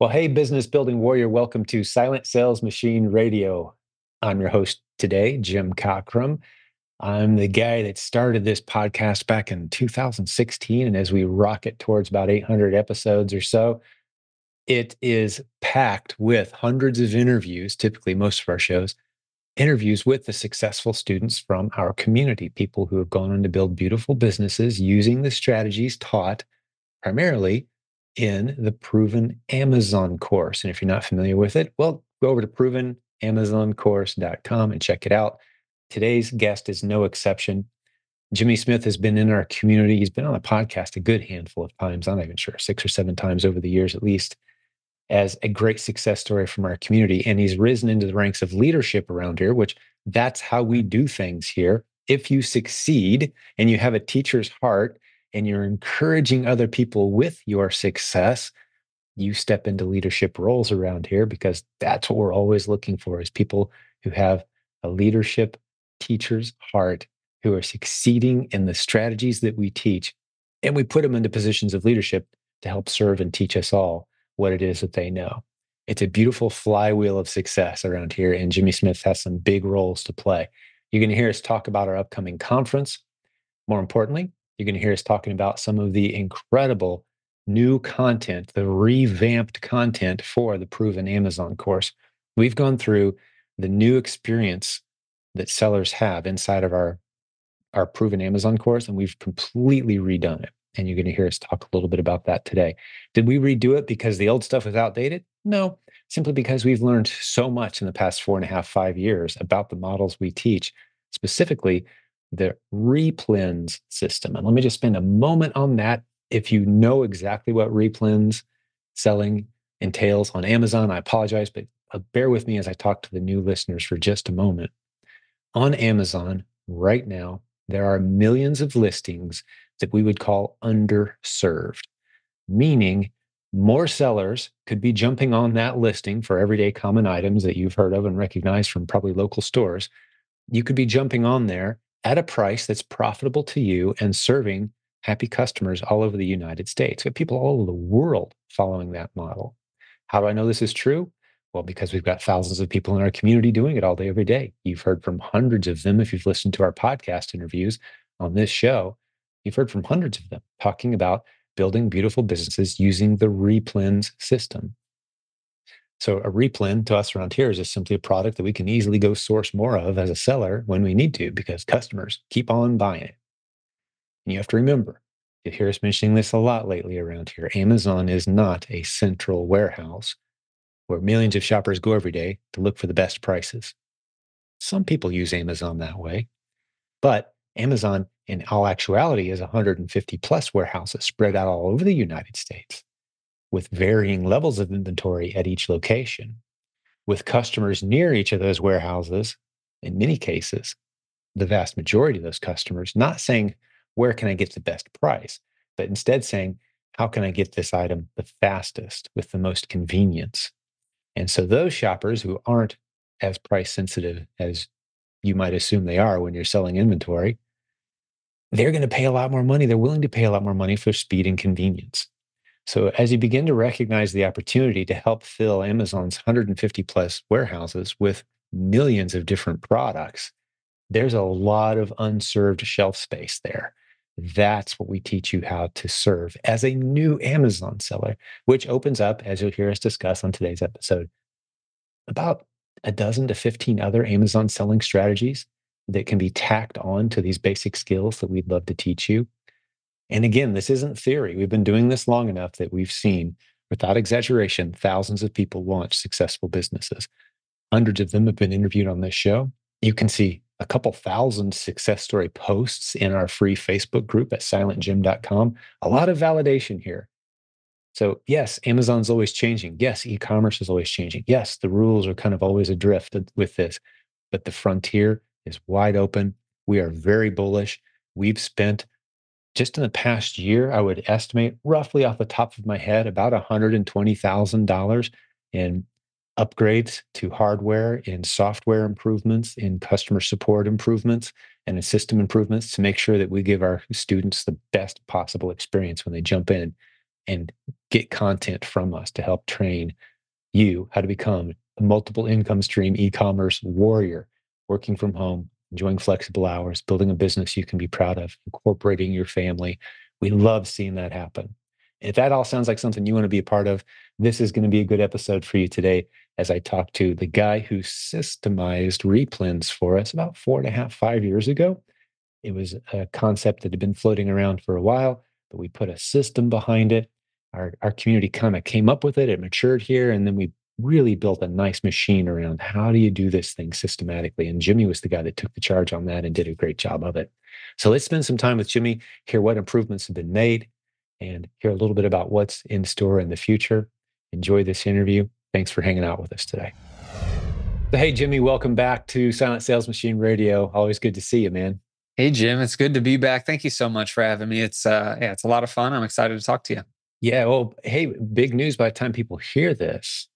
Well, hey, business building warrior, welcome to Silent Sales Machine Radio. I'm your host today, Jim Cockrum. I'm the guy that started this podcast back in 2016. And as we rocket towards about 800 episodes or so, it is packed with hundreds of interviews, typically most of our shows, interviews with the successful students from our community, people who have gone on to build beautiful businesses using the strategies taught primarily in the Proven Amazon course. And if you're not familiar with it, well, go over to provenamazoncourse.com and check it out. Today's guest is no exception. Jimmy Smith has been in our community. He's been on the podcast a good handful of times. I'm not even sure, 6 or 7 times over the years at least, as a great success story from our community. And he's risen into the ranks of leadership around here, which that's how we do things here. If you succeed and you have a teacher's heart and you're encouraging other people with your success, you step into leadership roles around here because that's what we're always looking for is people who have a leadership teacher's heart, who are succeeding in the strategies that we teach. And we put them into positions of leadership to help serve and teach us all what it is that they know. It's a beautiful flywheel of success around here, and Jimmy Smith has some big roles to play. You're going to hear us talk about our upcoming conference. More importantly, you're going to hear us talking about some of the incredible new content, the revamped content for the Proven Amazon course. We've gone through the new experience that sellers have inside of our Proven Amazon course, and we've completely redone it. And you're going to hear us talk a little bit about that today. Did we redo it because the old stuff was outdated? No, simply because we've learned so much in the past 4.5, 5 years about the models we teach, specifically the REPLENS system. And let me just spend a moment on that. If you know exactly what REPLENS selling entails on Amazon, I apologize, but bear with me as I talk to the new listeners for just a moment. On Amazon right now, there are millions of listings that we would call underserved, meaning more sellers could be jumping on that listing for everyday common items that you've heard of and recognized from probably local stores. You could be jumping on there at a price that's profitable to you and serving happy customers all over the United States. We have people all over the world following that model. How do I know this is true? Well, because we've got thousands of people in our community doing it all day, every day. You've heard from hundreds of them. If you've listened to our podcast interviews on this show, you've heard from hundreds of them talking about building beautiful businesses using the REPLENS system. So a replen to us around here is just simply a product that we can easily go source more of as a seller when we need to, because customers keep on buying it. And you have to remember, you hear us mentioning this a lot lately around here. Amazon is not a central warehouse where millions of shoppers go every day to look for the best prices. Some people use Amazon that way, but Amazon in all actuality is 150 plus warehouses spread out all over the United States with varying levels of inventory at each location, with customers near each of those warehouses, in many cases, the vast majority of those customers, not saying, where can I get the best price, but instead saying, how can I get this item the fastest with the most convenience? And so those shoppers who aren't as price sensitive as you might assume they are when you're selling inventory, they're going to pay a lot more money. They're willing to pay a lot more money for speed and convenience. So as you begin to recognize the opportunity to help fill Amazon's 150 plus warehouses with millions of different products, there's a lot of unserved shelf space there. That's what we teach you how to serve as a new Amazon seller, which opens up, as you'll hear us discuss on today's episode, about a dozen to 15 other Amazon selling strategies that can be tacked on to these basic skills that we'd love to teach you. And again, this isn't theory. We've been doing this long enough that we've seen, without exaggeration, thousands of people launch successful businesses. Hundreds of them have been interviewed on this show. You can see a couple thousand success story posts in our free Facebook group at silentjimdotcom. A lot of validation here. So yes, Amazon's always changing. Yes, e-commerce is always changing. Yes, the rules are kind of always adrift with this, but the frontier is wide open. We are very bullish. We've spent just in the past year, I would estimate roughly off the top of my head, about $120,000 in upgrades to hardware, in software improvements, in customer support improvements, and in system improvements to make sure that we give our students the best possible experience when they jump in. and get content from us to help train you how to become a multiple income stream e-commerce warrior, working from home, enjoying flexible hours, building a business you can be proud of, incorporating your family. We love seeing that happen. If that all sounds like something you want to be a part of, this is going to be a good episode for you today as I talk to the guy who systemized REPLENS for us about 4.5, 5 years ago. It was a concept that had been floating around for a while, but we put a system behind it. Our community kind of came up with it. It matured here. And then we really built a nice machine around how do you do this thing systematically. And Jimmy was the guy that took the charge on that and did a great job of it. So let's spend some time with Jimmy, hear what improvements have been made, and hear a little bit about what's in store in the future. Enjoy this interview. Thanks for hanging out with us today. So, hey, Jimmy, welcome back to Silent Sales Machine Radio. Always good to see you, man. Hey, Jim, it's good to be back. Thank you so much for having me. It's it's a lot of fun. I'm excited to talk to you. Yeah, well, hey, big news by the time people hear this,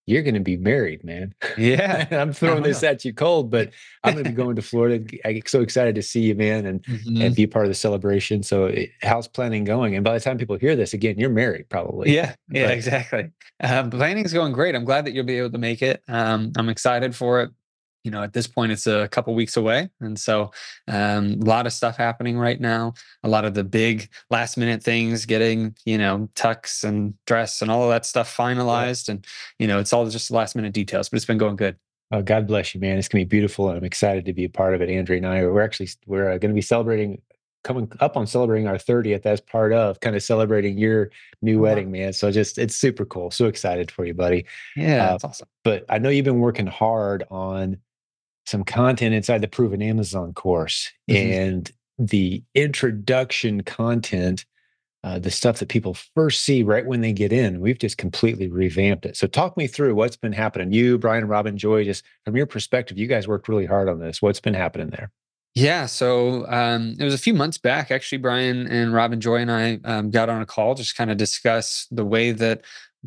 you're going to be married, man. Yeah. I'm throwing this at you cold, but I'm going to be going to Florida. I get so excited to see you, man, and be a part of the celebration. So, how's planning going? And by the time people hear this, again, you're married, probably. Yeah, exactly. Planning's going great. I'm glad that you'll be able to make it. I'm excited for it. At this point, it's a couple weeks away. And so a lot of stuff happening right now. A lot of the big last minute things getting, tux and dress and all of that stuff finalized. And, it's all just last minute details, but it's been going good. Oh, God bless you, man. It's going to be beautiful. And I'm excited to be a part of it. Andrea and I, we're going to be coming up on celebrating our 30th as part of kind of celebrating your new wedding, man. So it's super cool. So excited for you, buddy. Yeah, that's awesome. But I know you've been working hard on some content inside the Proven Amazon course and the introduction content, the stuff that people first see right when they get in. We've just completely revamped it. So talk me through what's been happening. You, Brian, and Robin Joy, just from your perspective, you guys worked really hard on this. What's been happening there? Yeah, so it was a few months back, actually. Brian and Robin Joy and I got on a call, just kind of discuss the way that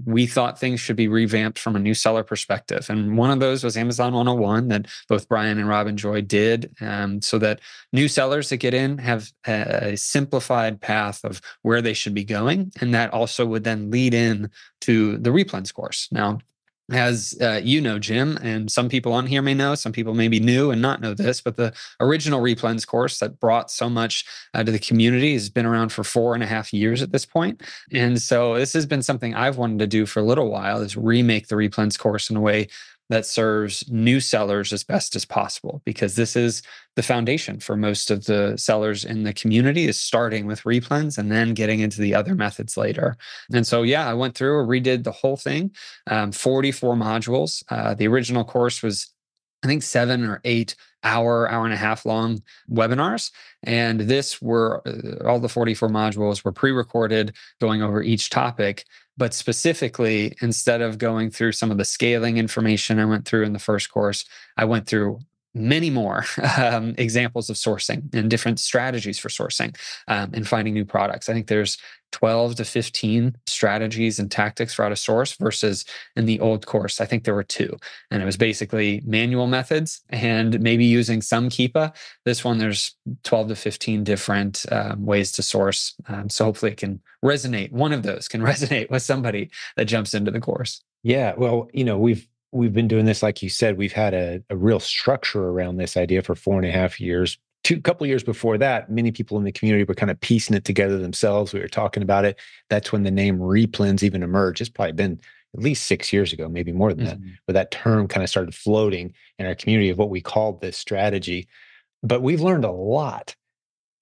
we thought things should be revamped from a new seller perspective. And one of those was Amazon 101 that both Brian and Robin Joy did, so that new sellers that get in have a simplified path of where they should be going. And that also would then lead in to the REPLENS course. Now, as Jim, and some people on here may know, some people may be new and not know this, but the original REPLENS course that brought so much to the community has been around for 4.5 years at this point. And so this has been something I've wanted to do for a little while, is remake the REPLENS course in a way that serves new sellers as best as possible, because this is the foundation for most of the sellers in the community, is starting with REPLENS and then getting into the other methods later. And so, I went through, redid the whole thing, 44 modules. The original course was, I think, 7 or 8 hour and a half long webinars. And this were all the 44 modules were pre-recorded, going over each topic. But specifically, instead of going through some of the scaling information I went through in the first course, I went through many more examples of sourcing and different strategies for sourcing and finding new products. I think there's 12 to 15 strategies and tactics for how to source, versus in the old course, I think there were 2. And it was basically manual methods and maybe using some Keepa. This one, there's 12 to 15 different ways to source. So hopefully it can resonate. One of those can resonate with somebody that jumps into the course. Yeah. Well, we've been doing this, like you said, we've had a real structure around this idea for 4.5 years. Couple years before that, many people in the community were kind of piecing it together themselves. We were talking about it. That's when the name REPLENS even emerged. It's probably been at least 6 years ago, maybe more than that, where that term kind of started floating in our community of what we called this strategy. But we've learned a lot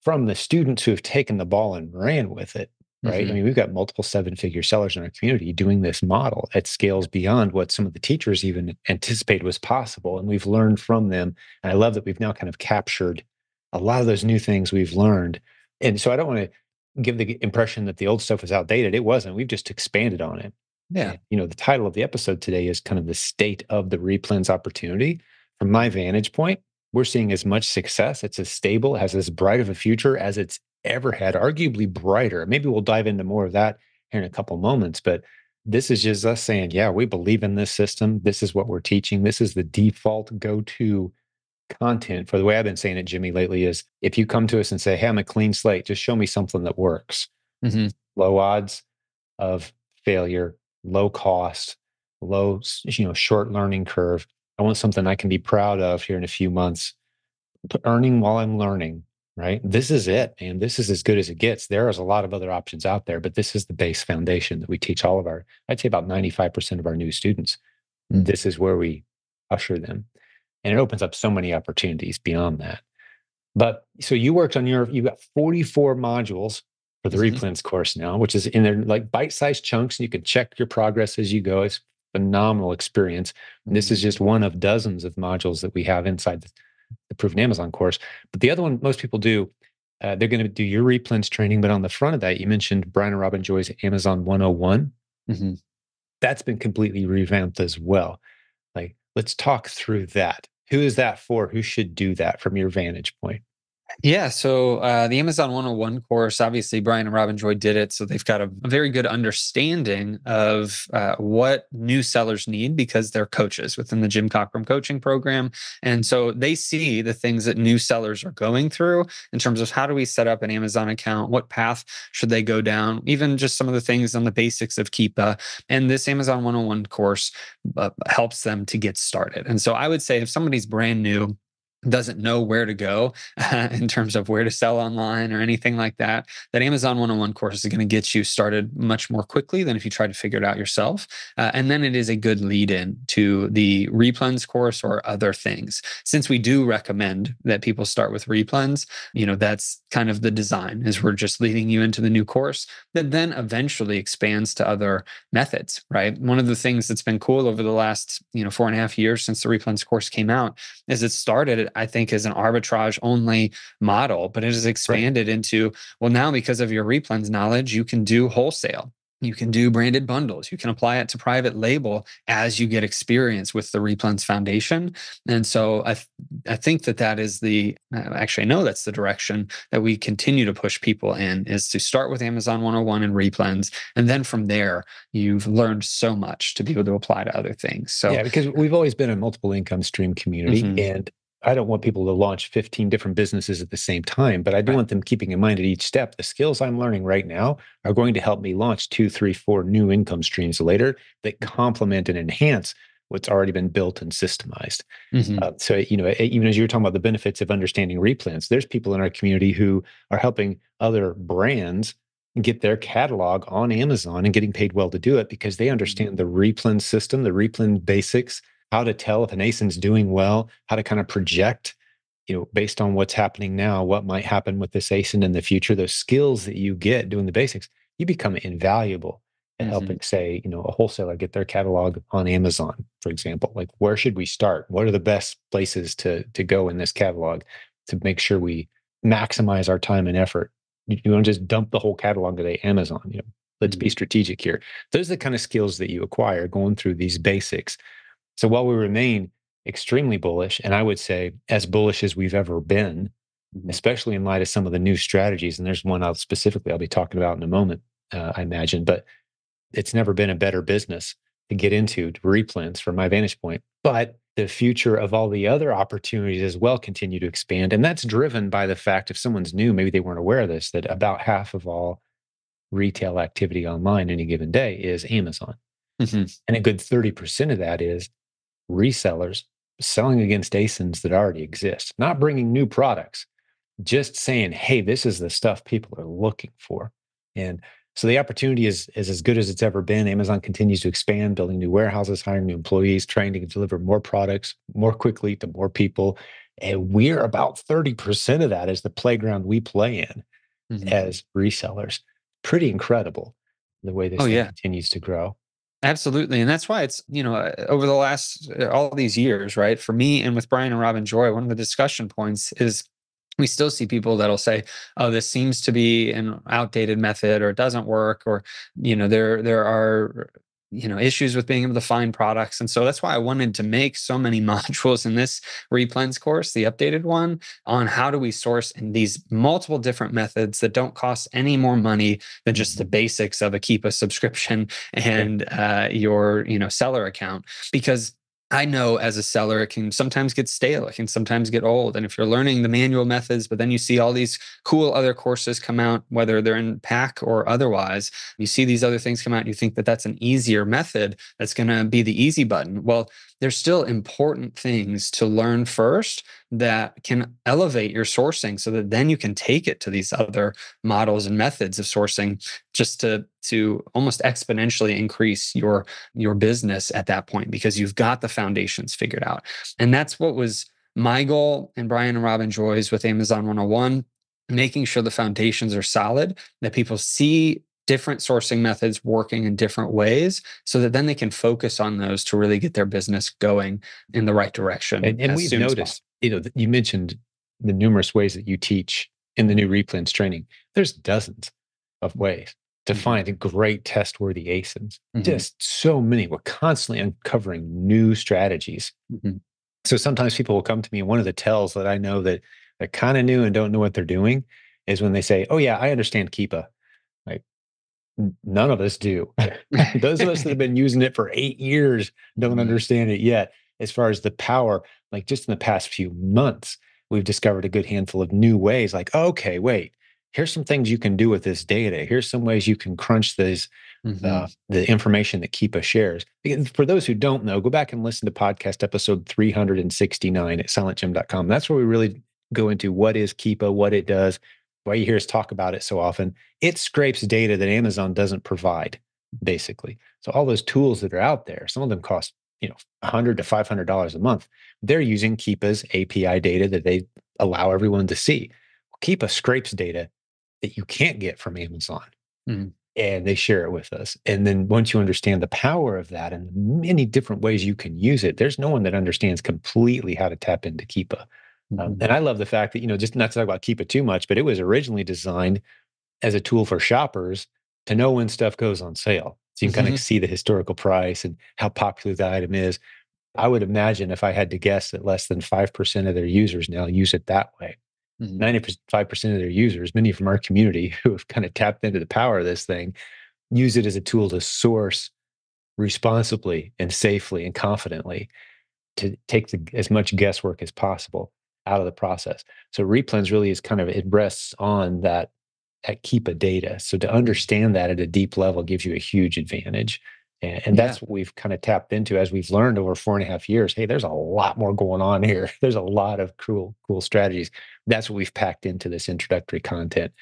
from the students who have taken the ball and ran with it. Right. I mean, we've got multiple 7-figure sellers in our community doing this model at scales beyond what some of the teachers even anticipated was possible. And we've learned from them. And I love that we've now kind of captured a lot of those new things we've learned. And so I don't want to give the impression that the old stuff was outdated. It wasn't. We've just expanded on it. Yeah. And, the title of the episode today is kind of the state of the REPLENS opportunity. From my vantage point, we're seeing as much success. It's as stable, it has as bright of a future as it's ever had, arguably brighter. Maybe we'll dive into more of that here in a couple moments, but this is just us saying, yeah, we believe in this system. This is what we're teaching. This is the default go-to content. For the way I've been saying it, Jimmy, lately, is if you come to us and say, hey, I'm a clean slate, just show me something that works. Low odds, of failure, low cost, low, short learning curve. I want something I can be proud of here in a few months. Earning while I'm learning, right? This is it, man. This is as good as it gets. There is a lot of other options out there, but this is the base foundation that we teach all of our, I'd say about 95% of our new students. This is where we usher them. And it opens up so many opportunities beyond that. But so you worked on you got 44 modules for the Mhm. REPLENS course now, which is in there like bite-sized chunks. And you can check your progress as you go. It's phenomenal experience. And this is just one of dozens of modules that we have inside the Proven Amazon course. But the other one most people do, they're going to do your REPLENS training. But on the front of that, you mentioned Brian and Robin Joy's Amazon 101. Mhm. That's been completely revamped as well. Like, let's talk through that. Who is that for? Who should do that from your vantage point? Yeah, so the Amazon 101 course, obviously Brian and Robin Joy did it, so they've got a very good understanding of what new sellers need because they're coaches within the Jim Cockrum coaching program, and so they see the things that new sellers are going through in terms of how do we set up an Amazon account, what path should they go down, even just some of the things on the basics of Keepa, and this Amazon 101 course helps them to get started. And so I would say if somebody's brand new, doesn't know where to go in terms of where to sell online or anything like that, that Amazon 101 course is going to get you started much more quickly than if you try to figure it out yourself. And then it is a good lead in to the REPLENS course or other things. Since we do recommend that people start with REPLENS, that's kind of the design is we're just leading you into the new course that then eventually expands to other methods, right? One of the things that's been cool over the last, 4.5 years since the REPLENS course came out is it started, I think, as an arbitrage only model, but it has Right. expanded into, well, now because of your REPLENS knowledge, you can do wholesale. You can do branded bundles. You can apply it to private label as you get experience with the REPLENS foundation. And so I think that is actually, I know that's the direction that we continue to push people in is to start with Amazon 101 and REPLENS. And then from there, you've learned so much to be able to apply to other things. So, Yeah, because we've always been a multiple income stream community, mhm, and I don't want people to launch 15 different businesses at the same time, but I do right. want them keeping in mind at each step, the skills I'm learning right now are going to help me launch 2, 3, 4 new income streams later that complement and enhance what's already been built and systemized. Mhm. So, even as you were talking about the benefits of understanding replants, there's people in our community who are helping other brands get their catalog on Amazon and getting paid well to do it because they understand the replen system, the replen basics, how to tell if an ASIN's doing well, how to kind of project, based on what's happening now, what might happen with this ASIN in the future. Those skills that you get doing the basics, you become invaluable at helping, Mhm. say, a wholesaler get their catalog on Amazon, for example. Like, where should we start? What are the best places to go in this catalog to make sure we maximize our time and effort? You don't just dump the whole catalog at Amazon. Let's be Mhm. strategic here. Those are the kind of skills that you acquire going through these basics. So while we remain extremely bullish, and I would say as bullish as we've ever been, Mhm. especially in light of some of the new strategies, and there's one I'll be talking about in a moment, I imagine, but it's never been a better business to get into to replens from my vantage point. But the future of all the other opportunities as well continue to expand. And that's driven by the fact if someone's new, maybe they weren't aware of this, that about half of all retail activity online any given day is Amazon. Mhm. And a good 30% of that is resellers selling against ASINs that already exist, not bringing new products, just saying, hey, this is the stuff people are looking for. And so the opportunity is as good as it's ever been. Amazon continues to expand, building new warehouses, hiring new employees, trying to deliver more products more quickly to more people. And we're about 30% of that is the playground we play in Mhm. as resellers. Pretty incredible the way Oh, this thing yeah. continues to grow. Absolutely. And that's why it's, over the last all these years, right? For me and with Brian and Robin Joy, one of the discussion points is we still see people that'll say, "Oh, this seems to be an outdated method or it doesn't work," or, there are, issues with being able to find products. And so that's why I wanted to make so many modules in this Replens course, the updated one, on how do we source in these multiple different methods that don't cost any more money than just the Mhm. basics of a Keepa subscription Right. and your seller account, because I know as a seller, it can sometimes get stale. It can sometimes get old. And if you're learning the manual methods, but then you see all these cool other courses come out, whether they're in pack or otherwise, you see these other things come out, and you think that that's an easier method that's going to be the easy button. Well, there's still important things to learn first that can elevate your sourcing so that then you can take it to these other models and methods of sourcing just to almost exponentially increase your business at that point because you've got the foundations figured out. And that's what was my goal and Brian and Robin Joy's with Amazon 101, making sure the foundations are solid, that people see different sourcing methods working in different ways so that then they can focus on those to really get their business going in the right direction And as we've soon as possible. noticed, you mentioned the numerous ways that you teach in the new REPLENS training. There's dozens of ways to find great test-worthy ASINs. Just so many. We're constantly uncovering new strategies. So sometimes people will come to me, and one of the tells that I know that they're kind of new and don't know what they're doing is when they say, "Oh yeah, I understand Keepa." Like, none of us do. Those of us that have been using it for 8 years don't understand it yet. As far as the power, like just in the past few months, we've discovered a good handful of new ways. Like, okay, wait, here's some things you can do with this data. Here's some ways you can crunch the information that Keepa shares. For those who don't know, go back and listen to podcast episode 369 at silentjimdotcom. That's where we really go into what is Keepa, what it does, why you hear us talk about it so often. It scrapes data that Amazon doesn't provide, basically. So all those tools that are out there, some of them cost $100 to $500 a month. They're using Keepa's API data that they allow everyone to see. Keepa scrapes data that you can't get from Amazon, and they share it with us. And then once you understand the power of that and the many different ways you can use it, there's no one that understands completely how to tap into Keepa. And I love the fact that, just not to talk about Keepa too much, but it was originally designed as a tool for shoppers to know when stuff goes on sale. So you can kind of see the historical price and how popular the item is. I would imagine, if I had to guess, that less than 5% of their users now use it that way. 95% of their users, many from our community who have kind of tapped into the power of this thing, use it as a tool to source responsibly and safely and confidently, to take as much guesswork as possible out of the process. So REPLENS really is it rests on that Keepa data. So to understand that at a deep level gives you a huge advantage. And that's what we've kind of tapped into as we've learned over 4.5 years. Hey, there's a lot more going on here. There's a lot of cool strategies. That's what we've packed into this introductory content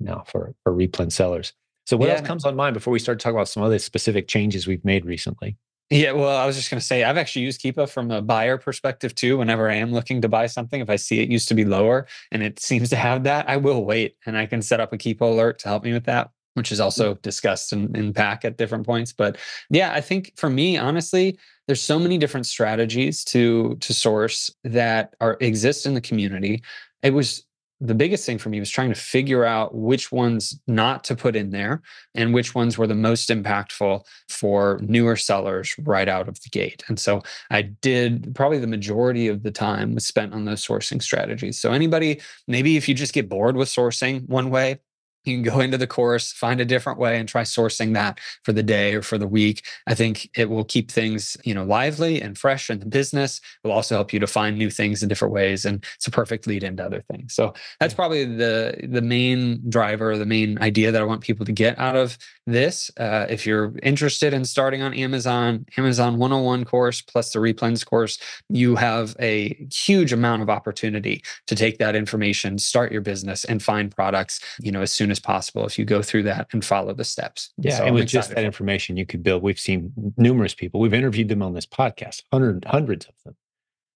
now for REPLENS sellers. So what else comes on mind before we start talking about some other specific changes we've made recently? Yeah, well, I was just going to say, I've actually used Keepa from a buyer perspective too. Whenever I am looking to buy something, if I see it used to be lower and it seems to have that, I will wait, and I can set up a Keepa alert to help me with that, which is also discussed in pack at different points. But yeah, I think for me, honestly, there's so many different strategies to source that exist in the community. It was the biggest thing for me was trying to figure out which ones not to put in there and which ones were the most impactful for newer sellers right out of the gate. And so I did, probably the majority of the time was spent on those sourcing strategies. So anybody, maybe if you just get bored with sourcing one way, you can go into the course, find a different way, and try sourcing that for the day or for the week. I think it will keep things, lively and fresh in the business. It will also help you to find new things in different ways, and it's a perfect lead into other things. So that's probably the main driver, the main idea that I want people to get out of this. If you're interested in starting on Amazon 101 course plus the REPLENS course, you have a huge amount of opportunity to take that information, start your business, and find products, as soon as possible if you go through that and follow the steps. Yeah, so and with just that information you could build. We've seen numerous people. We've interviewed them on this podcast, hundreds of them.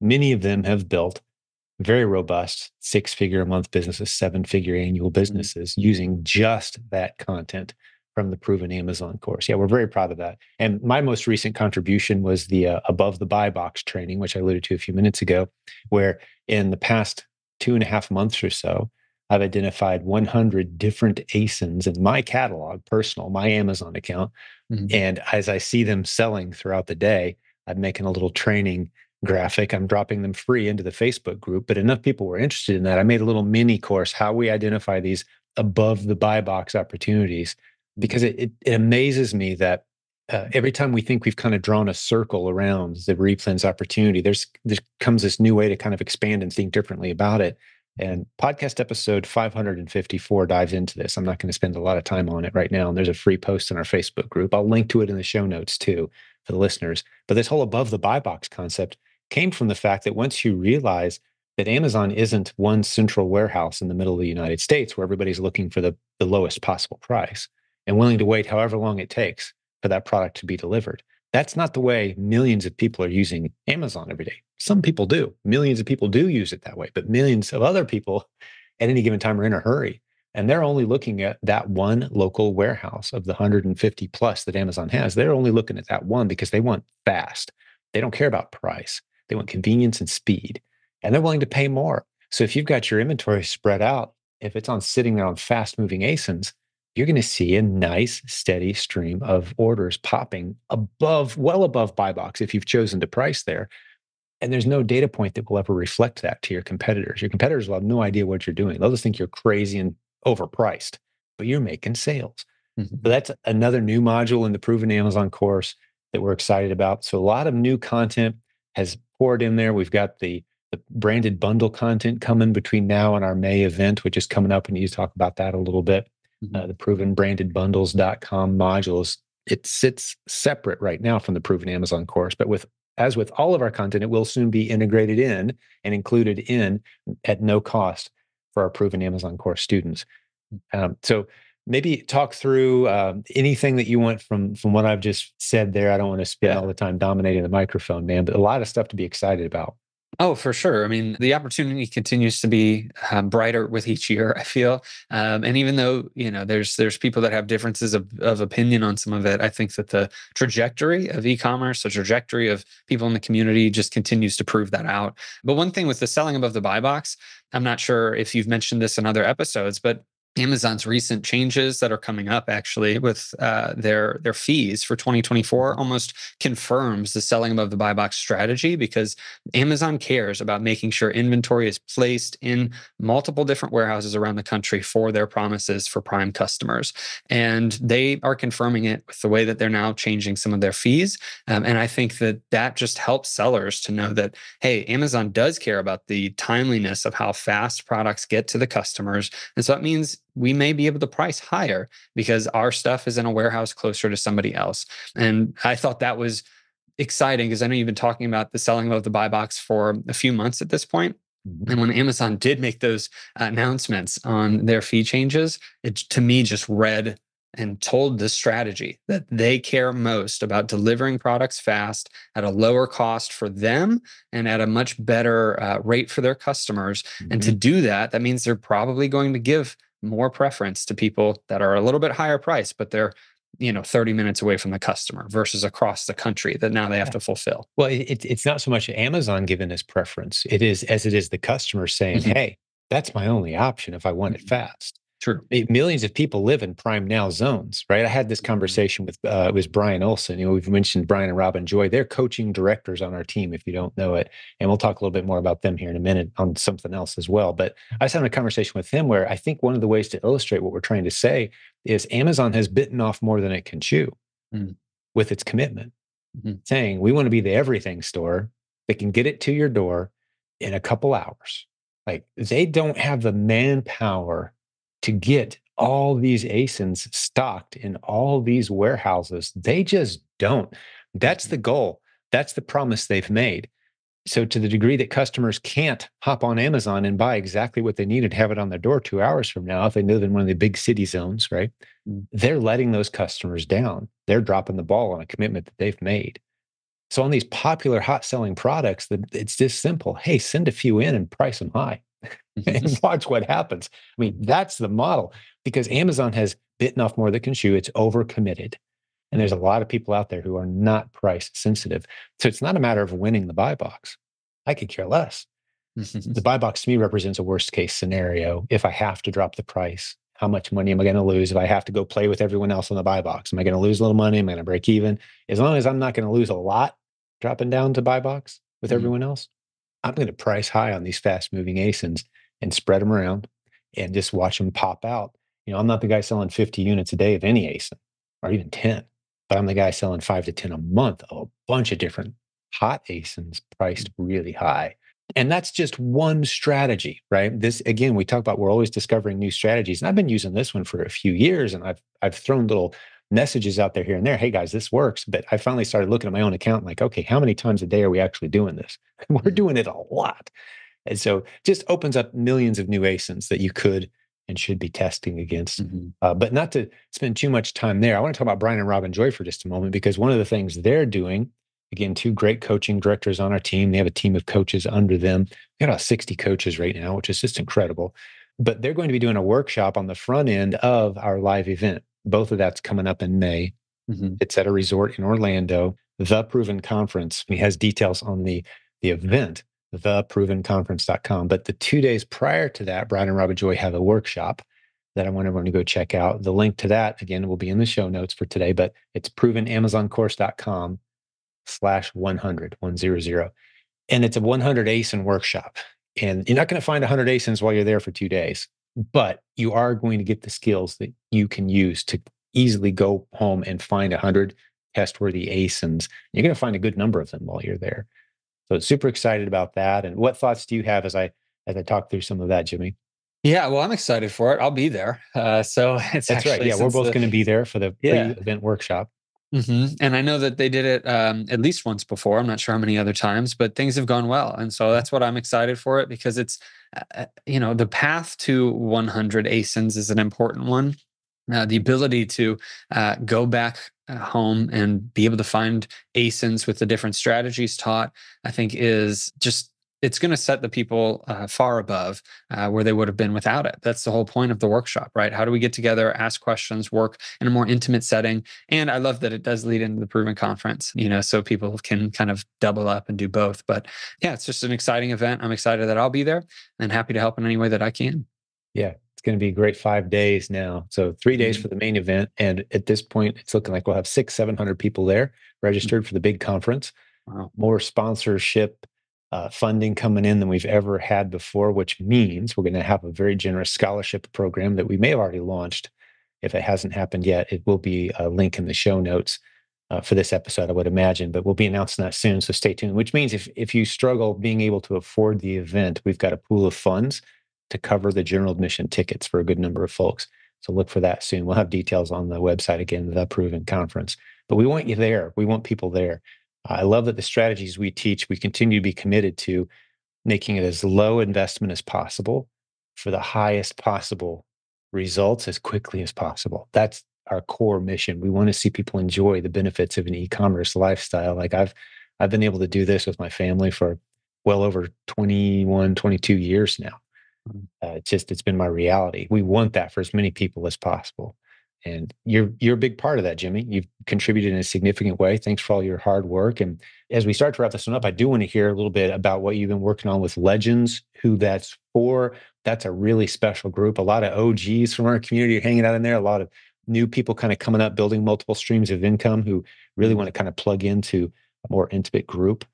Many of them have built very robust 6-figure a month businesses, 7-figure annual businesses using just that content from the Proven Amazon course. Yeah, we're very proud of that. And my most recent contribution was the Above the Buy Box training, which I alluded to a few minutes ago, where in the past 2.5 months or so, I've identified 100 different ASINs in my catalog, my Amazon account. And as I see them selling throughout the day, I'm making a little training graphic. I'm dropping them free into the Facebook group, but enough people were interested in that. I made a little mini course, how we identify these above the buy box opportunities, because it amazes me that every time we think we've kind of drawn a circle around the replens opportunity, there comes this new way to kind of expand and think differently about it. And podcast episode 554 dives into this. I'm not going to spend a lot of time on it right now. And there's a free post in our Facebook group. I'll link to it in the show notes too for the listeners. But this whole above the buy box concept came from the fact that once you realize that Amazon isn't one central warehouse in the middle of the United States where everybody's looking for the lowest possible price and willing to wait however long it takes for that product to be delivered. That's not the way millions of people are using Amazon every day. Some people do. Millions of people do use it that way, but millions of other people at any given time are in a hurry. And they're only looking at that one local warehouse of the 150 plus that Amazon has. They're only looking at that one because they want fast. They don't care about price. They want convenience and speed. And they're willing to pay more. So if you've got your inventory spread out, if it's on sitting there on fast moving ASINs, you're going to see a nice, steady stream of orders popping above, well above buy box if you've chosen to price there. And there's no data point that will ever reflect that to your competitors. Your competitors will have no idea what you're doing. They'll just think you're crazy and overpriced, but you're making sales. Mhm. So that's another new module in the Proven Amazon course that we're excited about. So a lot of new content has poured in there. We've got the branded bundle content coming between now and our May event, which is coming up. And you talk about that a little bit. The provenbrandedbundles.com modules, it sits separate right now from the Proven Amazon course, but as with all of our content, it will soon be integrated in and included in at no cost for our Proven Amazon course students. So maybe talk through anything that you want from what I've just said there. I don't want to spend all the time dominating the microphone, man, but a lot of stuff to be excited about. Oh, for sure. I mean, the opportunity continues to be brighter with each year, I feel. And even though, there's people that have differences of opinion on some of it, I think that the trajectory of e-commerce, the trajectory of people in the community just continues to prove that out. But one thing with the selling above the buy box, I'm not sure if you've mentioned this in other episodes, but Amazon's recent changes that are coming up actually with their fees for 2024 almost confirms the selling above the buy box strategy, because Amazon cares about making sure inventory is placed in multiple different warehouses around the country for their promises for Prime customers. And they are confirming it with the way that they're now changing some of their fees. And I think that just helps sellers to know that, hey, Amazon does care about the timeliness of how fast products get to the customers. And so that means we may be able to price higher because our stuff is in a warehouse closer to somebody else. And I thought that was exciting because I know you've been talking about the selling of the buy box for a few months at this point. And when Amazon did make those announcements on their fee changes, it to me just read and told the strategy that they care most about delivering products fast at a lower cost for them and at a much better rate for their customers. And to do that, that means they're probably going to give more preference to people that are a little bit higher priced, but they're 30 minutes away from the customer versus across the country that now they have to fulfill. Well, it's not so much Amazon giving this preference. It is the customer saying, Mhm. hey, that's my only option if I want it Mhm. fast. True. Millions of people live in Prime Now zones, right? I had this conversation with it was Brian Olson. We've mentioned Brian and Robin Joy. They're coaching directors on our team, if you don't know it. And we'll talk a little bit more about them here in a minute on something else as well. But I was having a conversation with him where I think one of the ways to illustrate what we're trying to say is Amazon has bitten off more than it can chew Mm. with its commitment, Mhm. saying we want to be the everything store that can get it to your door in a couple hours. Like they don't have the manpower to get all these ASINs stocked in all these warehouses. They just don't. That's the goal. That's the promise they've made. So to the degree that customers can't hop on Amazon and buy exactly what they need and have it on their door 2 hours from now, if they live in one of the big city zones, right? Mm. They're letting those customers down. They're dropping the ball on a commitment that they've made. So on these popular hot selling products, it's just simple. Hey, send a few in and price them high and watch what happens. I mean, that's the model because Amazon has bitten off more than can chew. It's overcommitted. And there's a lot of people out there who are not price sensitive. So it's not a matter of winning the buy box. I could care less. The buy box to me represents a worst case scenario. If I have to drop the price, how much money am I going to lose? If I have to go play with everyone else on the buy box, am I going to lose a little money? Am I going to break even? As long as I'm not going to lose a lot dropping down to buy box with Mhm. everyone else, I'm going to price high on these fast moving ASINs and spread them around and just watch them pop out. I'm not the guy selling 50 units a day of any ASIN or even 10. but I'm the guy selling 5 to 10 a month of a bunch of different hot ASINs priced really high. And that's just one strategy, right? This again, we talk about we're always discovering new strategies. And I've been using this one for a few years, and I've thrown little messages out there here and there. Hey guys, this works. But I finally started looking at my own account like, okay, how many times a day are we actually doing this? We're Mhm. doing it a lot. And so just opens up millions of new ASINs that you could and should be testing against. Mhm. But not to spend too much time there, I want to talk about Brian and Robin Joy for just a moment, because one of the things they're doing, again, two great coaching directors on our team. They have a team of coaches under them. We got about 60 coaches right now, which is just incredible. But they're going to be doing a workshop on the front end of our live event. Both of that's coming up in May. Mhm. It's at a resort in Orlando, The Proven Conference. He has details on the event, theprovenconference.com. But the 2 days prior to that, Brian and Robin Joy have a workshop that I want everyone to go check out. The link to that, again, will be in the show notes for today, but it's provenamazoncourse.com/100, 100. And it's a 100 ASIN workshop. And you're not going to find 100 ASINs while you're there for 2 days, but you are going to get the skills that you can use to easily go home and find 100 test-worthy ASINs. You're going to find a good number of them while you're there. So super excited about that. And what thoughts do you have as I talk through some of that, Jimmy? Yeah, well, I'm excited for it. I'll be there. So it's That's right. actually Yeah, we're since both the going to be there for the yeah. pre-event workshop. And I know that they did it at least once before. I'm not sure how many other times, but things have gone well, and so Mhm. that's what I'm excited for it because it's the path to 100 ASINs is an important one. The ability to go back home and be able to find ASINs with the different strategies taught, I think, is just it's going to set the people far above where they would have been without it. That's the whole point of the workshop, right? How do we get together, ask questions, work in a more intimate setting? And I love that it does lead into the Proven Conference, so people can kind of double up and do both. But yeah, it's just an exciting event. I'm excited that I'll be there and happy to help in any way that I can. Yeah, it's going to be a great 5 days now. So 3 days Mhm. for the main event, and at this point, it's looking like we'll have 700 people there registered for the big conference. Wow. More sponsorship funding coming in than we've ever had before, which means we're going to have a very generous scholarship program that we may have already launched. If it hasn't happened yet, it will be a link in the show notes for this episode, I would imagine, but we'll be announcing that soon. So stay tuned, which means if you struggle being able to afford the event, we've got a pool of funds to cover the general admission tickets for a good number of folks. So look for that soon. We'll have details on the website again, the Proven Conference. But we want you there. We want people there. I love that the strategies we teach, we continue to be committed to making it as low investment as possible for the highest possible results as quickly as possible. That's our core mission. We want to see people enjoy the benefits of an e-commerce lifestyle. Like I've been able to do this with my family for well over 21, 22 years now. It's been my reality. We want that for as many people as possible. And you're a big part of that, Jimmy. You've contributed in a significant way. Thanks for all your hard work. And as we start to wrap this one up, I do want to hear a little bit about what you've been working on with Legends, who that's for. That's a really special group. A lot of OGs from our community are hanging out in there. A lot of new people kind of coming up, building multiple streams of income who really want Mhm. to kind of plug into a more intimate group.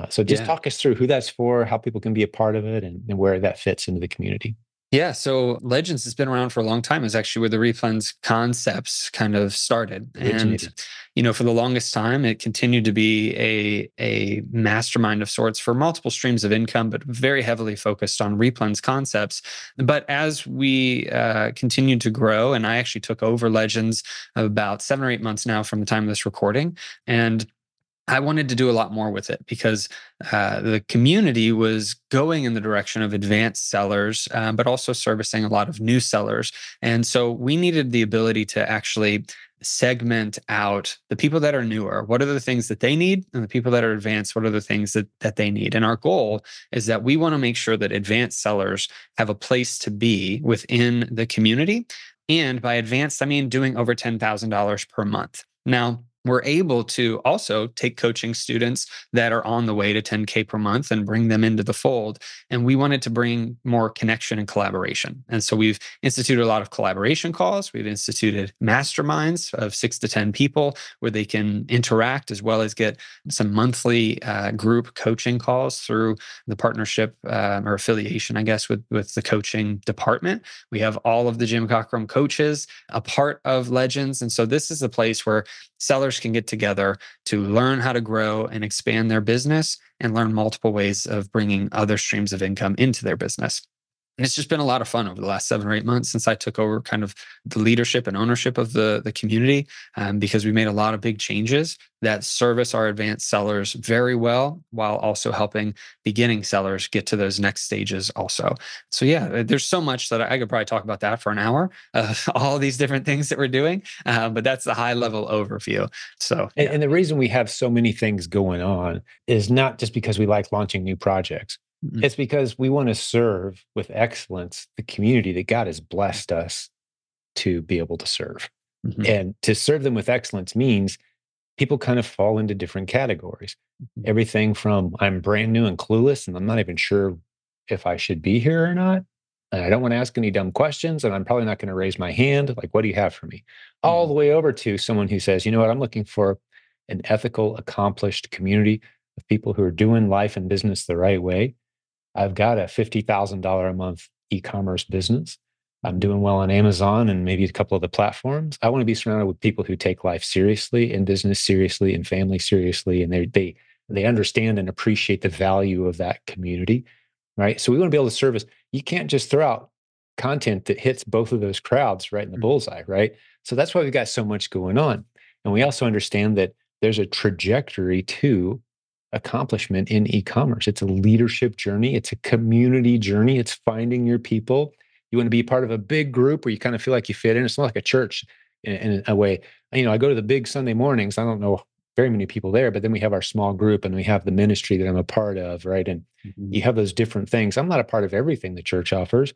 So just Yeah. talk us through who that's for, how people can be a part of it, and where that fits into the community. Yeah, so Legends has been around for a long time. Is actually where the REPLENS concepts kind of started, and Originated. for the longest time, it continued to be a mastermind of sorts for multiple streams of income, but very heavily focused on REPLENS concepts. But as we continued to grow, and I actually took over Legends about 7 or 8 months now from the time of this recording, and I wanted to do a lot more with it because the community was going in the direction of advanced sellers, but also servicing a lot of new sellers. And so we needed the ability to actually segment out the people that are newer. What are the things that they need? And the people that are advanced, what are the things that they need? And our goal is that we want to make sure that advanced sellers have a place to be within the community. And by advanced, I mean doing over $10,000 per month. Now, we're able to also take coaching students that are on the way to 10K per month and bring them into the fold. And we wanted to bring more connection and collaboration. And so we've instituted a lot of collaboration calls. We've instituted masterminds of 6 to 10 people where they can interact, as well as get some monthly group coaching calls through the partnership or affiliation, I guess, with the coaching department. We have all of the Jim Cockrum coaches a part of Legends. And so this is a place where sellers can get together to learn how to grow and expand their business and learn multiple ways of bringing other streams of income into their business. And it's just been a lot of fun over the last 7 or 8 months since I took over kind of the leadership and ownership of the community, because we made a lot of big changes that service our advanced sellers very well, while also helping beginning sellers get to those next stages also. So yeah, there's so much that I could probably talk about that for an hour, all these different things that we're doing, but that's the high level overview. So yeah. And the reason we have so many things going on is not just because we like launching new projects. Mhm. It's because we want to serve with excellence the community that God has blessed us to be able to serve. Mhm. And to serve them with excellence means people kind of fall into different categories. Mhm. Everything from I'm brand new and clueless, and I'm not even sure if I should be here or not. And I don't want to ask any dumb questions, and I'm probably not going to raise my hand. Like, what do you have for me? All the Mhm. way over to someone who says, you know what, I'm looking for an ethical, accomplished community of people who are doing life and business the right way. I've got a $50,000 a month e-commerce business. I'm Mhm. doing well on Amazon and maybe a couple of the platforms. I want to be surrounded with people who take life seriously and business seriously and family seriously, and they understand and appreciate the value of that community, right? So we want to be able to service. You can't just throw out content that hits both of those crowds right in the bullseye, right? So that's why we've got so much going on, and we also understand that there's a trajectory to accomplishment in e-commerce. It's a leadership journey. It's a community journey. It's finding your people. You want to be part of a big group where you kind of feel like you fit in. It's not like a church in a way. You know, I go to the big Sunday mornings. I don't know very many people there, but then we have our small group and we have the ministry that I'm a part of, right? And Mhm. you have those different things. I'm not a part of everything the church offers,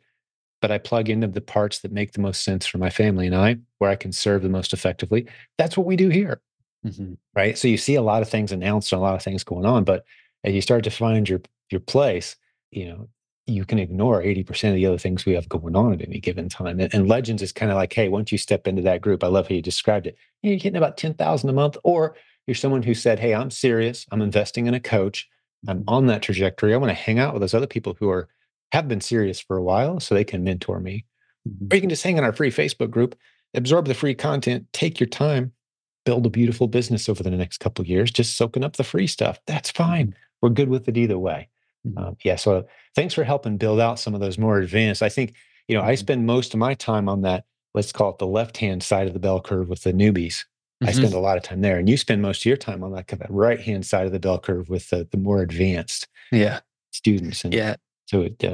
but I plug into the parts that make the most sense for my family and I, where I can serve the most effectively. That's what we do here, Mhm. right? So you see a lot of things announced and a lot of things going on, but as you start to find your place, you know, you can ignore 80% of the other things we have going on at any given time. And Legends is kind of like, hey, once you step into that group, I love how you described it. You're getting about 10,000 a month, or you're someone who said, hey, I'm serious. I'm investing in a coach. I'm Mhm. on that trajectory. I want to hang out with those other people who have been serious for a while so they can mentor me. Or Mhm. you can just hang in our free Facebook group, absorb the free content, take your time, build a beautiful business over the next couple of years, just soaking up the free stuff. That's fine. Mhm. We're good with it either way. Mhm. Yeah. So thanks for helping build out some of those more advanced. I think, I Mhm. spend most of my time on that, let's call it the left-hand side of the bell curve with the newbies. I spend Mhm. a lot of time there. And you spend most of your time on that kind of right-hand side of the bell curve with the more advanced Yeah. students. And Yeah. so it's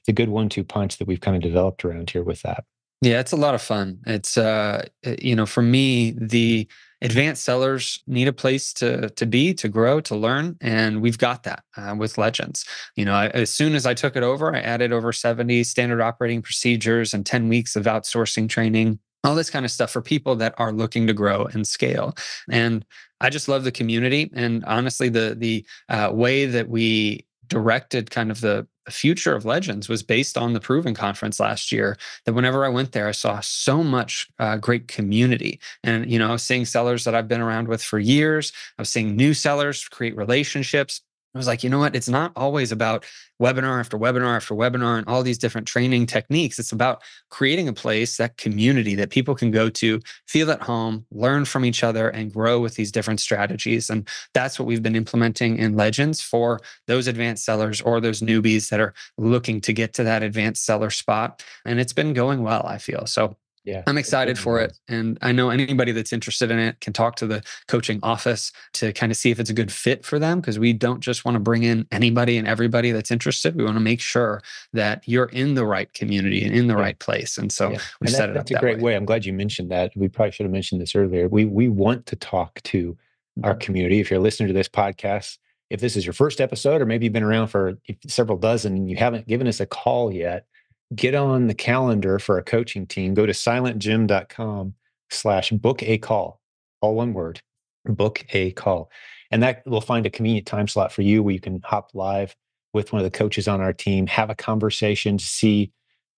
a good one-two punch that we've kind of developed around here with that. Yeah, it's a lot of fun. It's for me, the advanced sellers need a place to be, to grow, to learn, and we've got that with Legends. As soon as I took it over, I added over 70 standard operating procedures and 10 weeks of outsourcing training. All this kind of stuff for people that are looking to grow and scale. And I just love the community. And honestly, the way that we directed kind of the future of Legends was based on the Proven Conference last year, that whenever I went there, I saw so much great community. And, I was seeing sellers that I've been around with for years. I was seeing new sellers create relationships. I was like, you know what? It's not always about webinar after webinar after webinar and all these different training techniques. It's about creating a place, that community that people can go to, feel at home, learn from each other, and grow with these different strategies. And that's what we've been implementing in Legends for those advanced sellers or those newbies that are looking to get to that advanced seller spot. And it's been going well, I feel. So Yeah, I'm it excited certainly for it. has. And I know anybody that's interested in it can talk to the coaching office to kind of see if it's a good fit for them, because we don't just want to bring in anybody and everybody that's interested. We want to make sure that you're in the right community and in the Yeah. right place. And so Yeah, we've and set it up that's a that great way. way. I'm glad you mentioned that. We probably should have mentioned this earlier. We want to talk to our Mhm. community. If you're listening to this podcast, if this is your first episode, or maybe you've been around for several dozen and you haven't given us a call yet, get on the calendar for a coaching team. Go to silentjimdotcom/book a call, all one word. book a call. And that will find a convenient time slot for you where you can hop live with one of the coaches on our team, have a conversation to see,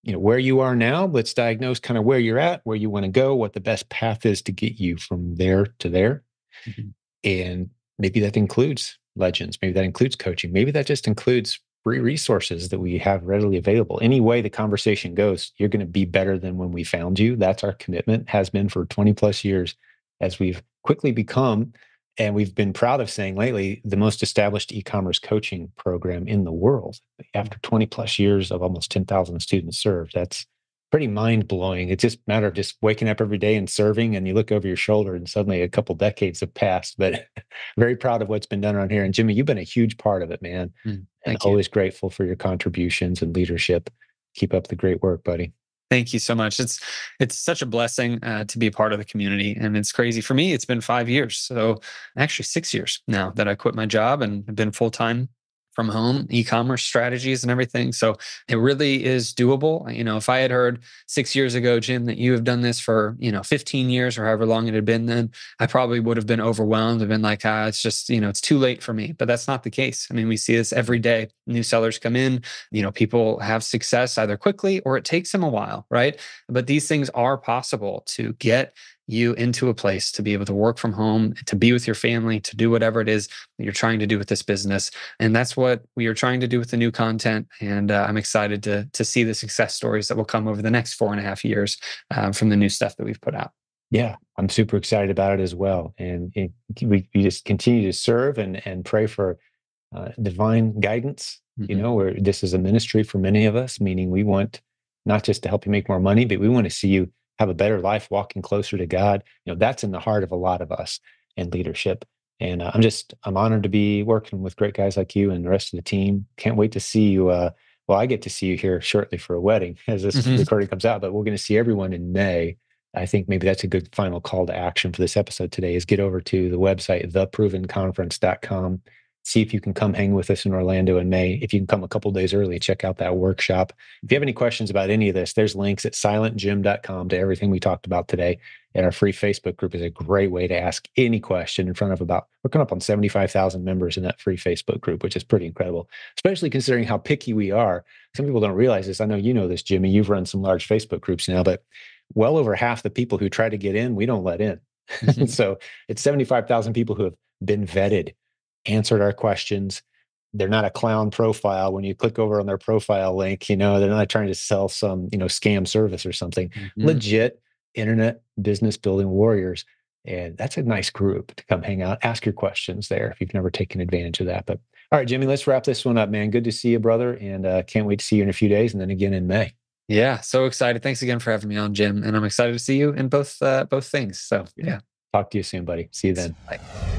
where you are now. Let's diagnose kind of where you're at, where you want to go, what the best path is to get you from there to there. Mhm. And maybe that includes legends. Maybe that includes coaching. Maybe that just includes free resources that we have readily available. Any way the conversation goes, you're going to be better than when we found you. That's our commitment, has been for 20 plus years, as we've quickly become, and we've been proud of saying lately, the most established e-commerce coaching program in the world. After 20 plus years of almost 10,000 students served, that's pretty mind blowing. It's just a matter of just waking up every day and serving, and you look over your shoulder, and suddenly a couple decades have passed. But very proud of what's been done around here. And Jimmy, you've been a huge part of it, man, and Thank you. always grateful for your contributions and leadership. Keep up the great work, buddy. Thank you so much. It's such a blessing to be a part of the community, and it's crazy for me. It's been 5 years, so actually 6 years now that I quit my job and have been full time from home, e-commerce strategies and everything. So it really is doable. If I had heard 6 years ago, Jim, that you have done this for 15 years or however long it had been, then I probably would have been overwhelmed and been like, it's just it's too late for me. But that's not the case. I mean, we see this every day. New sellers come in. People have success either quickly or it takes them a while, right? But these things are possible to get you into a place to be able to work from home, to be with your family, to do whatever it is that you're trying to do with this business. And that's what we are trying to do with the new content. And I'm excited to see the success stories that will come over the next 4.5 years from the new stuff that we've put out. Yeah, I'm super excited about it as well. And we just continue to serve and pray for divine guidance, Mhm. where this is a ministry for many of us, meaning we want not just to help you make more money, but we want to see you have a better life, walking closer to God. That's in the heart of a lot of us in leadership. And I'm honored to be working with great guys like you and the rest of the team. Can't wait to see you. Well, I get to see you here shortly for a wedding as this Mhm. recording comes out, but we're going to see everyone in May. I think maybe that's a good final call to action for this episode today is get over to the website, theprovenconference.com. See if you can come hang with us in Orlando in May. If you can come a couple days early, check out that workshop. If you have any questions about any of this, there's links at silentjimdotcom to everything we talked about today. And our free Facebook group is a great way to ask any question in front of we're coming up on 75,000 members in that free Facebook group, which is pretty incredible, especially considering how picky we are. Some people don't realize this. I know you know this, Jimmy. You've run some large Facebook groups now, but well over half the people who try to get in, we don't let in. Mhm. So it's 75,000 people who have been vetted, answered our questions. They're not a clown profile. When you click over on their profile link, they're not trying to sell some, scam service or something. Mhm. Legit internet business building warriors. And that's a nice group to come hang out, ask your questions there if you've never taken advantage of that. But all right, Jimmy, let's wrap this one up, man. Good to see you, brother. And can't wait to see you in a few days and then again in May. Yeah, so excited. Thanks again for having me on, Jim. And I'm excited to see you in both things. So yeah, Talk to you soon, buddy. See you thanks. then. Bye.